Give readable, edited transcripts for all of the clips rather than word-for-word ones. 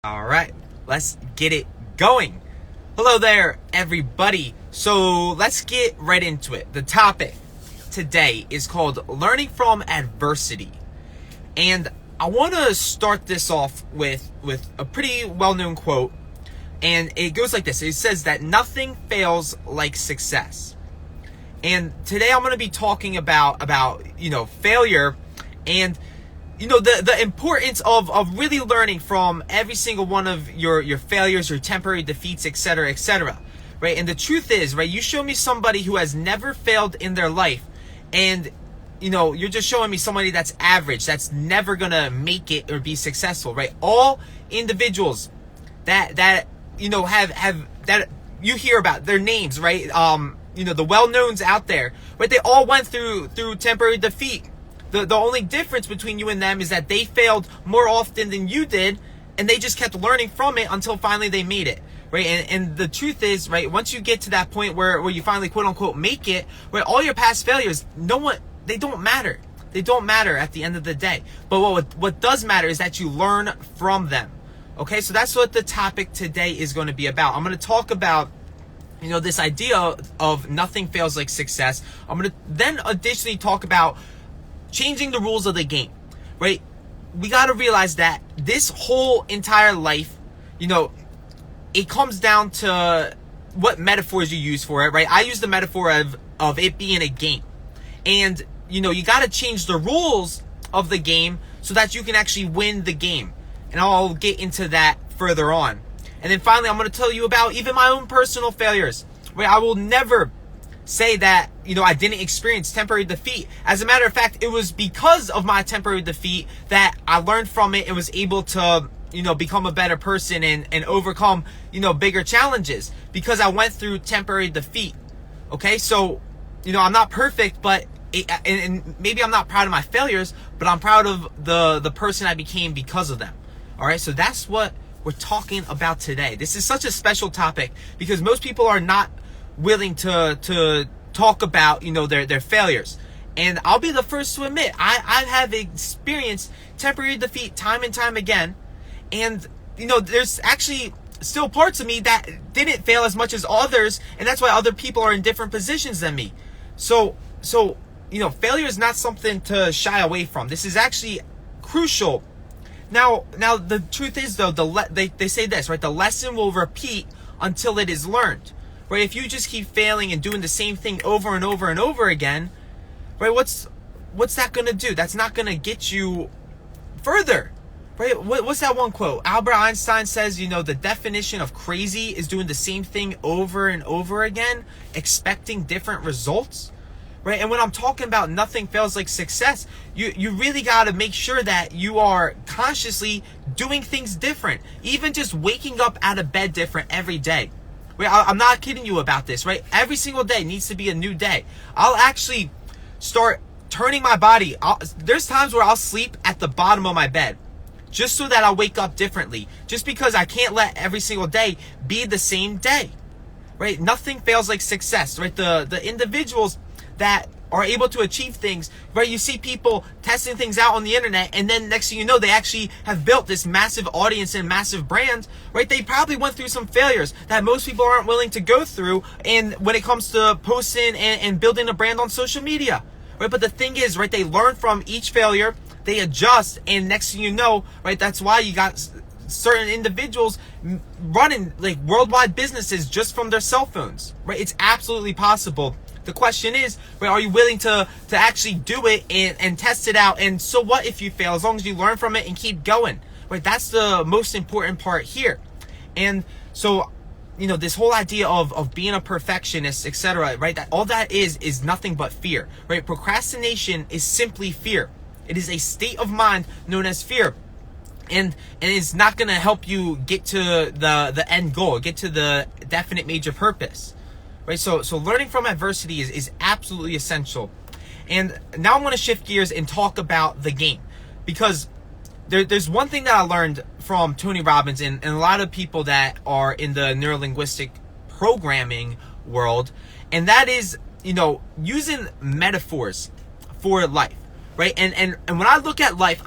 All right, let's get it going. Hello there, everybody. So let's get right into it. The topic today is called learning from adversity. And I want to start this off with a pretty well-known quote. And it goes like this. It says that nothing fails like success. And today I'm going to be talking about failure and the importance of really learning from every single one of your failures, your temporary defeats, etc., right? And the truth is, right, you show me somebody who has never failed in their life, and you're just showing me somebody that's average, that's never gonna make it or be successful, right? All individuals that have that you hear about their names, right? The well-knowns out there, right? They all went through temporary defeat. The only difference between you and them is that they failed more often than you did, and they just kept learning from it until finally they made it, right? And the truth is, right, once you get to that point where you finally quote unquote make it, right, all your past failures, they don't matter. They don't matter at the end of the day. But what does matter is that you learn from them. Okay, so that's what the topic today is going to be about. I'm going to talk about this idea of nothing fails like success. I'm going to then additionally talk about changing the rules of the game, right? We got to realize that this whole entire life, it comes down to what metaphors you use for it, right? I use the metaphor of it being a game. And, you got to change the rules of the game so that you can actually win the game. And I'll get into that further on. And then finally, I'm going to tell you about even my own personal failures, right? I will never say that, I didn't experience temporary defeat. As a matter of fact, it was because of my temporary defeat that I learned from it and was able to, become a better person and overcome, bigger challenges because I went through temporary defeat. Okay. So, I'm not perfect, but and maybe I'm not proud of my failures, but I'm proud of the person I became because of them. All right. So that's what we're talking about today. This is such a special topic because most people are not willing to talk about their failures, and I'll be the first to admit I have experienced temporary defeat time and time again, and there's actually still parts of me that didn't fail as much as others, and that's why other people are in different positions than me. So failure is not something to shy away from. This is actually crucial. Now the truth is though, they say this, right? The lesson will repeat until it is learned. Right, if you just keep failing and doing the same thing over and over and over again, right, what's that going to do? That's not going to get you further, right? What's that one quote? Albert Einstein says, the definition of crazy is doing the same thing over and over again, expecting different results, right? And when I'm talking about nothing fails like success, you really got to make sure that you are consciously doing things different, even just waking up out of bed different every day. I'm not kidding you about this, right? Every single day needs to be a new day. I'll actually start turning my body. There's times where I'll sleep at the bottom of my bed just so that I'll wake up differently. Just because I can't let every single day be the same day, right? Nothing fails like success, right? The individuals that are able to achieve things, right? You see people testing things out on the internet, and then next thing you know, they actually have built this massive audience and massive brand, right? They probably went through some failures that most people aren't willing to go through, and when it comes to posting and building a brand on social media, right? But the thing is, right, they learn from each failure, they adjust, and next thing you know, right, that's why you got certain individuals running like worldwide businesses just from their cell phones, right? It's absolutely possible. The question is, right, are you willing to actually do it and test it out? And so what if you fail? As long as you learn from it and keep going, right? That's the most important part here. And so, this whole idea of being a perfectionist, etc., right? That all that is nothing but fear, right? Procrastination is simply fear. It is a state of mind known as fear. And it's not going to help you get to the end goal, get to the definite major purpose. Right, so learning from adversity is absolutely essential. And now I'm going to shift gears and talk about the game, because there's one thing that I learned from Tony Robbins and a lot of people that are in the neurolinguistic programming world, and that is, using metaphors for life, right? And when I look at life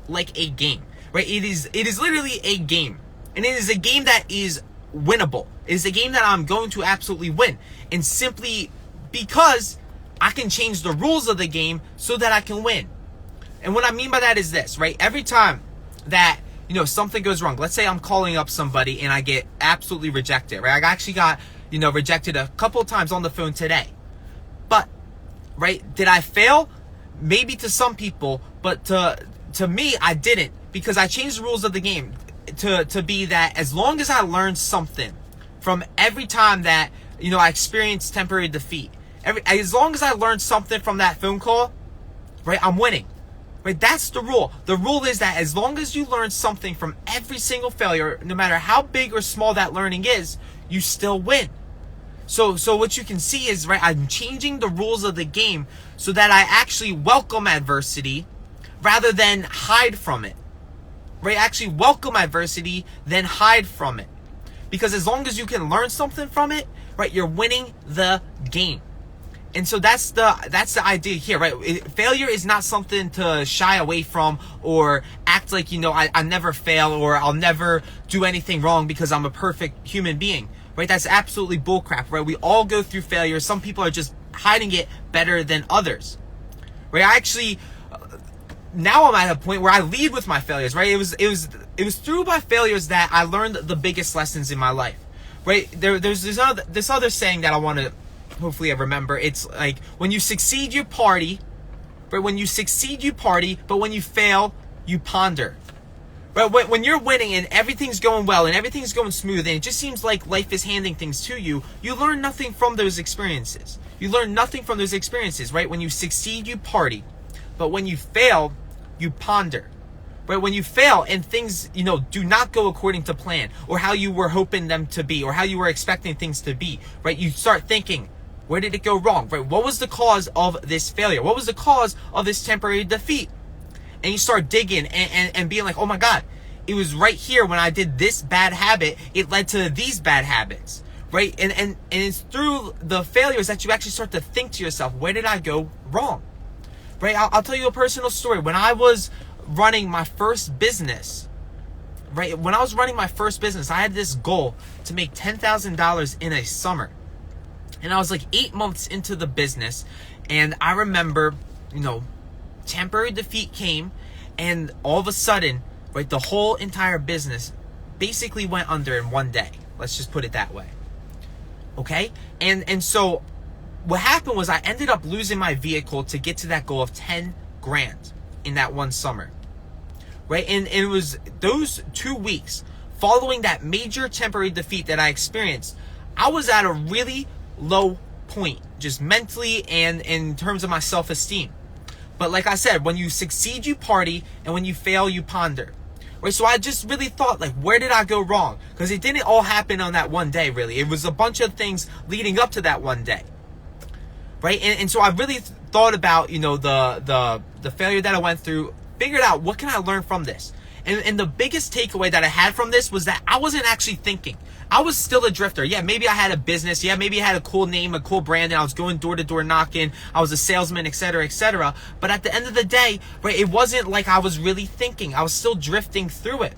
like a game, right? It is literally a game. And it is a game that is winnable. It is a game that I'm going to absolutely win. And simply because I can change the rules of the game so that I can win. And what I mean by that is this, right? Every time that, something goes wrong, let's say I'm calling up somebody and I get absolutely rejected, right? I actually got, rejected a couple of times on the phone today. But, right, did I fail? Maybe to some people, but to me, I didn't, because I changed the rules of the game to be that as long as I learned something from every time that, I experienced temporary defeat, as long as I learned something from that phone call, right, I'm winning. Right? That's the rule. The rule is that as long as you learn something from every single failure, no matter how big or small that learning is, you still win. So what you can see is, right, I'm changing the rules of the game so that I actually welcome adversity rather than hide from it. Right? Actually welcome adversity, then hide from it. Because as long as you can learn something from it, right, you're winning the game. And so that's the idea here, right? Failure is not something to shy away from or act like, I never fail or I'll never do anything wrong because I'm a perfect human being, right? That's absolutely bullcrap, right? We all go through failure. Some people are just hiding it better than others, right? I actually, now I'm at a point where I lead with my failures, right? It was through my failures that I learned the biggest lessons in my life, right? There's this other saying that I want to, hopefully I remember. It's like, when you succeed, you party. But when you succeed, you party. But when you fail, you ponder. But when you're winning and everything's going well and everything's going smooth and it just seems like life is handing things to you, you learn nothing from those experiences. You learn nothing from those experiences, right? When you succeed, you party. But when you fail, you ponder. Right? When you fail and things, do not go according to plan or how you were hoping them to be or how you were expecting things to be, right? You start thinking, where did it go wrong? Right? What was the cause of this failure? What was the cause of this temporary defeat? And you start digging and being like, oh my God, it was right here when I did this bad habit, it led to these bad habits, right? And it's through the failures that you actually start to think to yourself, where did I go wrong? Right? I'll tell you a personal story. When I was running my first business, right? When I was running my first business, I had this goal to make $10,000 in a summer. And I was like 8 months into the business, and I remember, temporary defeat came, and all of a sudden, right, the whole entire business basically went under in one day. Let's just put it that way. Okay? And so what happened was I ended up losing my vehicle to get to that goal of 10 grand in that one summer. Right? And it was those 2 weeks following that major temporary defeat that I experienced, I was at a really low point, just mentally and in terms of my self-esteem. But like I said, when you succeed, you party, and when you fail, you ponder. Right? So I just really thought, like, where did I go wrong? Because it didn't all happen on that one day, really. It was a bunch of things leading up to that one day. Right? And so I really thought about, the failure that I went through, figured out, what can I learn from this? And the biggest takeaway that I had from this was that I wasn't actually thinking. I was still a drifter. Yeah, maybe I had a business. Yeah, maybe I had a cool name, a cool brand, and I was going door to door knocking. I was a salesman, etc., etc. But at the end of the day, right, it wasn't like I was really thinking. I was still drifting through it.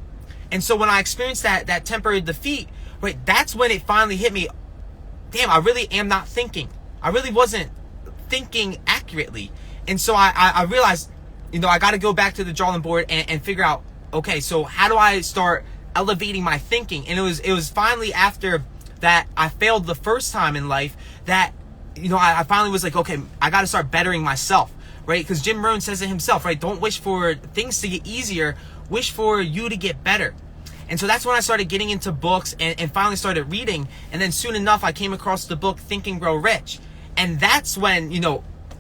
And so when I experienced that temporary defeat, right, that's when it finally hit me. Damn, I really am not thinking. I really wasn't thinking accurately. And so I realized, I got to go back to the drawing board and figure out, okay, so how do I start elevating my thinking? And it was finally after that I failed the first time in life that, I finally was like, okay, I got to start bettering myself, right? Because Jim Rohn says it himself, right? Don't wish for things to get easier, wish for you to get better. And so that's when I started getting into books and finally started reading. And then soon enough, I came across the book Think and Grow Rich. And that's when,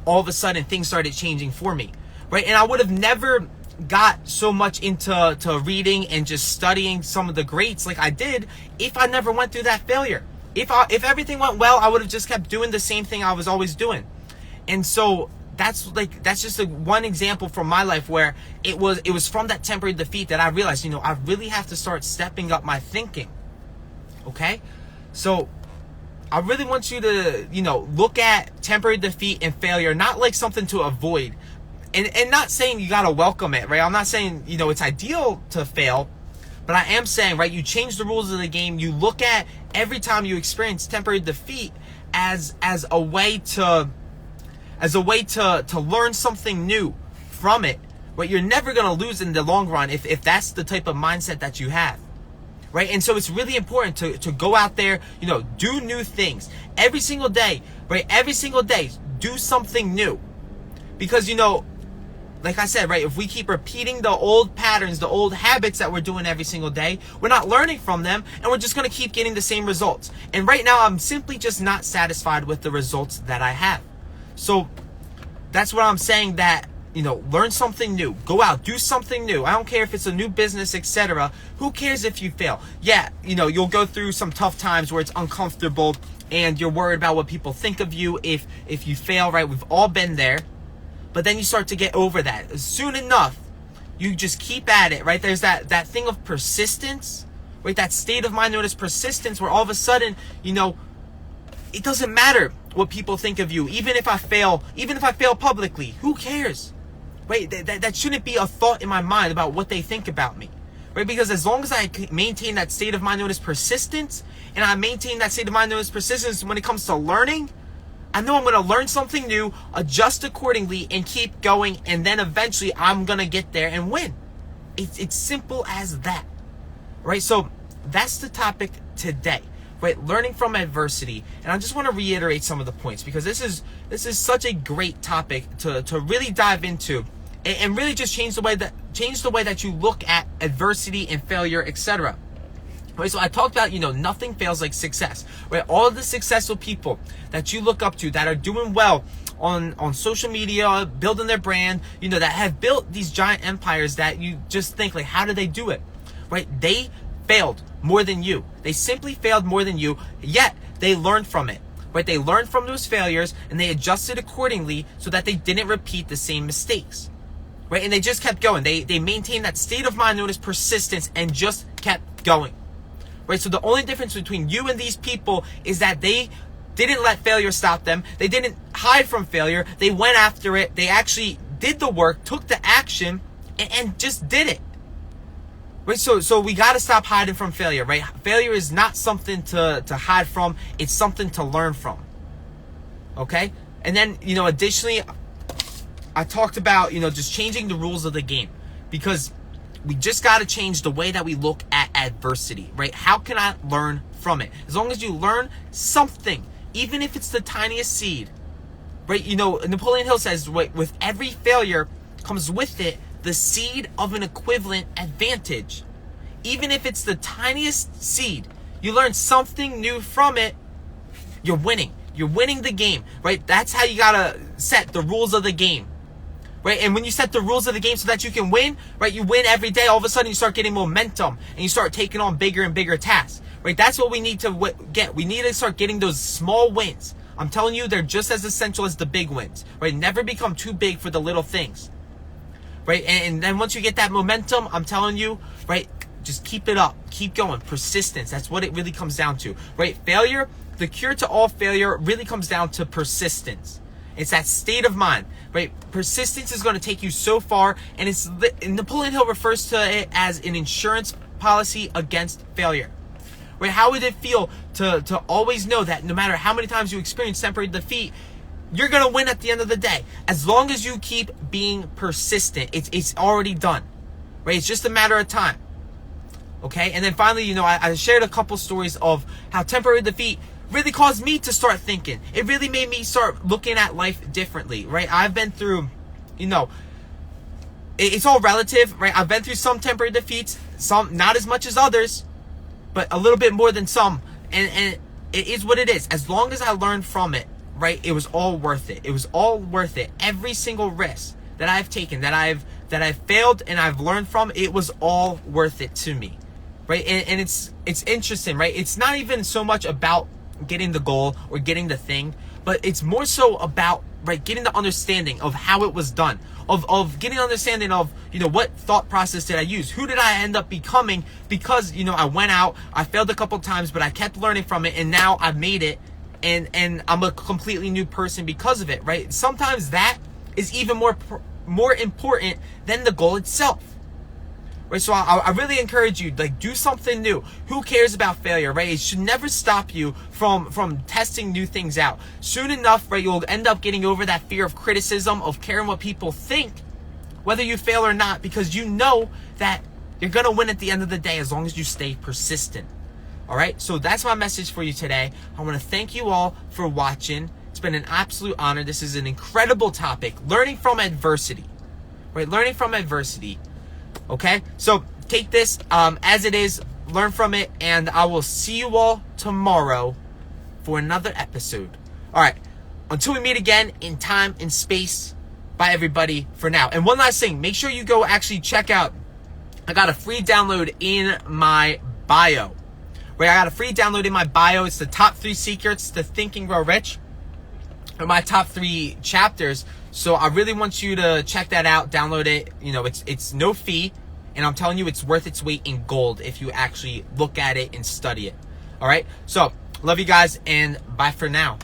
all of a sudden things started changing for me, right? And I would have never got so much into reading and just studying some of the greats like I did if I never went through that failure. If everything went well, I would have just kept doing the same thing I was always doing. And so that's just one example from my life where it was from that temporary defeat that I realized, I really have to start stepping up my thinking. Okay? So I really want you to, look at temporary defeat and failure not like something to avoid. And not saying you gotta welcome it, right? I'm not saying, it's ideal to fail, but I am saying, right, you change the rules of the game. You look at every time you experience temporary defeat as a way to learn something new from it. Right? You're never gonna lose in the long run if that's the type of mindset that you have. Right? And so it's really important to go out there, do new things every single day, right? Every single day, do something new. Because, like I said, right, if we keep repeating the old patterns, the old habits that we're doing every single day, we're not learning from them, and we're just going to keep getting the same results. And right now, I'm simply just not satisfied with the results that I have. So that's what I'm saying, that, learn something new. Go out, do something new. I don't care if it's a new business, etc. Who cares if you fail? Yeah, you'll go through some tough times where it's uncomfortable and you're worried about what people think of you if you fail, right? We've all been there. But then you start to get over that. Soon enough, you just keep at it, right? There's that thing of persistence, right? That state of mind known as persistence, where all of a sudden, it doesn't matter what people think of you. Even if I fail publicly, who cares? Right? That shouldn't be a thought in my mind about what they think about me. Right? Because as long as I maintain that state of mind known as persistence, and I maintain that state of mind known as persistence when it comes to learning, I know I'm going to learn something new, adjust accordingly, and keep going, and then eventually I'm going to get there and win. It's simple as that, right? So that's the topic today, right? Learning from adversity. And I just want to reiterate some of the points, because this is such a great topic to really dive into and really just change the way that you look at adversity and failure, etc. Right, so I talked about, nothing fails like success, right? All of the successful people that you look up to, that are doing well on social media, building their brand, that have built these giant empires that you just think, like, how did they do it? Right? They failed more than you. They simply failed more than you, yet they learned from it. Right? They learned from those failures and they adjusted accordingly so that they didn't repeat the same mistakes. Right? And they just kept going. They maintained that state of mind known as persistence and just kept going. Right? So the only difference between you and these people is that they didn't let failure stop them. They didn't hide from failure. They went after it. They actually did the work, took the action, and just did it. Right? So we got to stop hiding from failure, right? Failure is not something to hide from. It's something to learn from. Okay? And then, additionally, I talked about, just changing the rules of the game, because we just got to change the way that we look at adversity, right? How can I learn from it? As long as you learn something, even if it's the tiniest seed, right? Napoleon Hill says, with every failure comes with it the seed of an equivalent advantage. Even if it's the tiniest seed, you learn something new from it, you're winning. You're winning the game, right? That's how you got to set the rules of the game. Right? And when you set the rules of the game so that you can win, right? You win every day. All of a sudden you start getting momentum and you start taking on bigger and bigger tasks, right? That's what we need to get. We need to start getting those small wins. I'm telling you, they're just as essential as the big wins, right? Never become too big for the little things, right? And then once you get that momentum, I'm telling you, right? Just keep it up, keep going. Persistence. That's what it really comes down to, right? Failure, the cure to all failure really comes down to persistence. It's that state of mind, right? Persistence is going to take you so far, and Napoleon Hill refers to it as an insurance policy against failure. Right? How would it feel to always know that no matter how many times you experience temporary defeat, you're going to win at the end of the day? As long as you keep being persistent, it's already done, right? It's just a matter of time. Okay? And then finally, I shared a couple stories of how temporary defeat really caused me to start thinking. It really made me start looking at life differently, right? I've been through, it's all relative, right? I've been through some temporary defeats, some not as much as others, but a little bit more than some. And it is what it is. As long as I learned from it, right? It was all worth it. It was all worth it. Every single risk that I've taken, that I've failed and I've learned from, it was all worth it to me, right? And it's interesting, right? It's not even so much about getting the goal or getting the thing, but it's more so about, right, getting the understanding of how it was done, of getting an understanding of, what thought process did I use? Who did I end up becoming? Because, I went out, I failed a couple times, but I kept learning from it, and now I've made it, and I'm a completely new person because of it, right? Sometimes that is even more more important than the goal itself. Right, so I really encourage you, like, do something new. Who cares about failure, right? It should never stop you from testing new things out. Soon enough, right, you'll end up getting over that fear of criticism, of caring what people think, whether you fail or not, because you know that you're going to win at the end of the day as long as you stay persistent. All right, so that's my message for you today. I want to thank you all for watching. It's been an absolute honor. This is an incredible topic, learning from adversity, right? Learning from adversity. Okay, so take this as it is, learn from it, and I will see you all tomorrow for another episode. All right, until we meet again in time and space, bye everybody for now. And one last thing, make sure you go actually check out, I got a free download in my bio. Right, I got a free download in my bio. It's the top 3 secrets to Think and Grow Rich. Or my top 3 chapters. So I really want you to check that out, download it. You know, it's no fee, and I'm telling you, it's worth its weight in gold if you actually look at it and study it. All right, so love you guys, and bye for now.